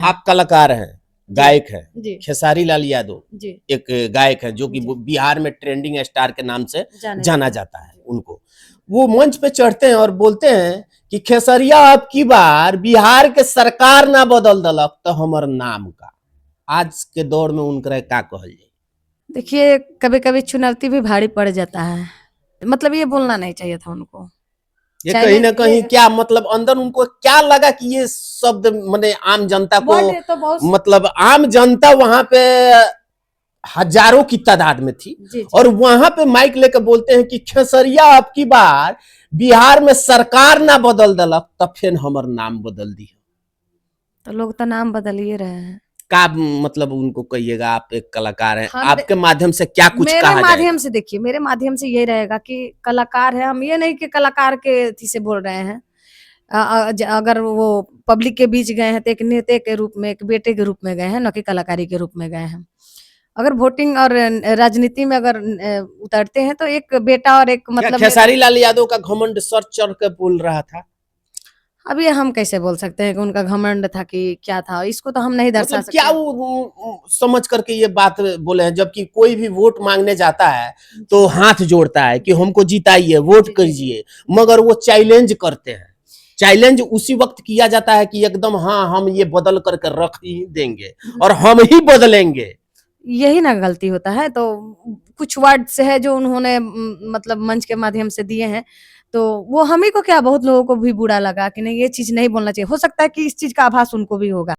आप कलाकार हैं, गायक हैं, जी खेसारी लाल यादव जी एक गायक है जो कि जी। बिहार में ट्रेंडिंग स्टार के नाम से जाने जाना जाते जाता है उनको। वो मंच पे चढ़ते हैं और बोलते हैं कि खेसरिया अब की बार बिहार के सरकार ना बदल दलक तो हमर नाम का। आज के दौर में उनका का कहल जाए? देखिए, कभी कभी चुनौती भी भारी पड़ जाता है, मतलब ये बोलना नहीं चाहिए था उनको। ये कहीं चैलेंज ना कहीं ये क्या मतलब अंदर उनको क्या लगा कि ये शब्द माने आम जनता को, वर्ड तो बहुत मतलब आम जनता वहां पे हजारों की तादाद में थी जी और जी। वहां पे माइक लेकर बोलते हैं कि खेसरिया अब की बार बिहार में सरकार ना बदल दलक तब फिर हमर नाम बदल दी। तो लोग तो नाम बदल ही रहे हैं। का मतलब उनको कहिएगा, आप एक कलाकार हैं, हम आपके माध्यम से क्या कुछ मेरे कहा माध्यम जाएगा? से देखिए, मेरे माध्यम से ये रहेगा कि कलाकार है, हम ये नहीं कि कलाकार के थी से बोल रहे हैं। अगर वो पब्लिक के बीच गए हैं तो एक नेता के रूप में, एक बेटे के रूप में गए हैं, न कि कलाकारी के रूप में गए हैं। अगर वोटिंग और राजनीति में अगर उतरते हैं तो एक बेटा और एक क्या मतलब खेसारी लाल यादव का घमंड सर चढ़ के बोल रहा था? अब ये हम कैसे बोल सकते हैं कि उनका घमंड था कि क्या था, इसको तो हम नहीं दर्शा मतलब क्या सकते। वो समझ करके ये बात बोले हैं? जबकि कोई भी वोट मांगने जाता है तो जी हाथ जोड़ता है कि जी हमको जिताइए, वोट जी जी जी। कीजिए, मगर वो चैलेंज करते हैं। चैलेंज उसी वक्त किया जाता है कि एकदम हाँ हम ये बदल करके रख ही देंगे और हम ही बदलेंगे। यही ना गलती होता है। तो कुछ वर्ड से है जो उन्होंने मतलब मंच के माध्यम से दिए हैं, तो वो हम ही को क्या बहुत लोगों को भी बुरा लगा कि नहीं, ये चीज नहीं बोलना चाहिए। हो सकता है कि इस चीज का आभास उनको भी होगा।